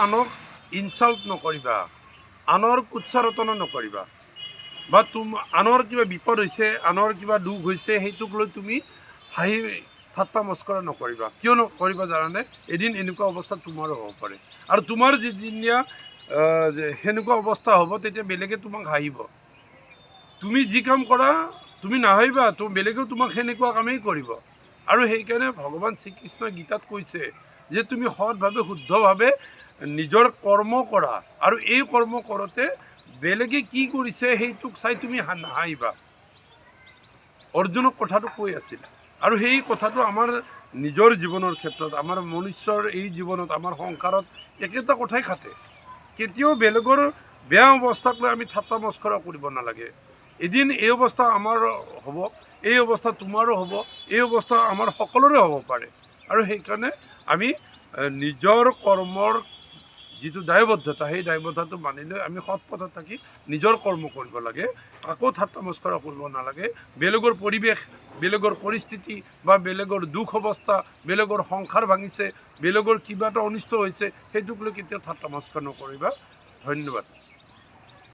আনক ইনসাল্ট নকৰিবা, আনৰ কুৎসাৰতনা নকৰিবা, বা আনৰ কিবা বিপদ হৈছে, আনৰ কিবা দুখ হৈছে, সেইটোক লৈ তুমি হাঁহি ঠাট্টা মস্কৰা নকৰিবা। কিয় নকৰিবা জানানে? এদিন এনেকুৱা অৱস্থা তোমাৰো হ'ব পাৰে, আৰু তোমাৰ যিদিনীয়া সেনেকুৱা অৱস্থা হ'ব তেতিয়া বেলেগে তোমাক হাঁহিব। তুমি যি কাম কৰা তুমি নাহাঁহিবা, বেলেগেও তোমাক সেনেকুৱা কামেই কৰিব। আৰু সেইকাৰণে ভগৱান শ্ৰীকৃষ্ণই গীতাত কৈছে যে তুমি সৎভাৱে শুদ্ধভাৱে নিজৰ কৰ্ম কৰা, আৰু এই কৰ্ম কৰোঁতে বেলেগে কি কৰিছে সেইটোক চাই তুমি নাহাঁহিবা। অৰ্জুনক কথাটো কৈ আছিল, আৰু সেই কথাটো আমাৰ নিজৰ জীৱনৰ ক্ষেত্ৰত, আমাৰ মনুষ্যৰ এই জীৱনত, আমাৰ সংসাৰত একেটা কথাই খাটে। কেতিয়াও বেলেগৰ বেয়া অৱস্থাক লৈ আমি ঠাট্টা মস্কৰা কৰিব নালাগে। এদিন এই অৱস্থা আমাৰ হ'ব, এই অৱস্থা তোমাৰো হ'ব, এই অৱস্থা আমাৰ সকলোৰে হ'ব পাৰে। আৰু সেইকাৰণে আমি নিজৰ কৰ্মৰ যিটো দায়বদ্ধতা, সেই দায়বদ্ধতাটো মানি লৈ আমি সৎ পথত থাকি নিজৰ কৰ্ম কৰিব লাগে। কাকো ঠাট্টা মস্কৰা কৰিব নালাগে। বেলেগৰ পৰিৱেশ, বেলেগৰ পৰিস্থিতি, বা বেলেগৰ দুখ অৱস্থা, বেলেগৰ সংসাৰ ভাঙিছে, বেলেগৰ কিবা এটা অনিষ্ট হৈছে, সেইটোক লৈ কেতিয়াও ঠাট্টা মস্কৰা নকৰিবা। ধন্যবাদ।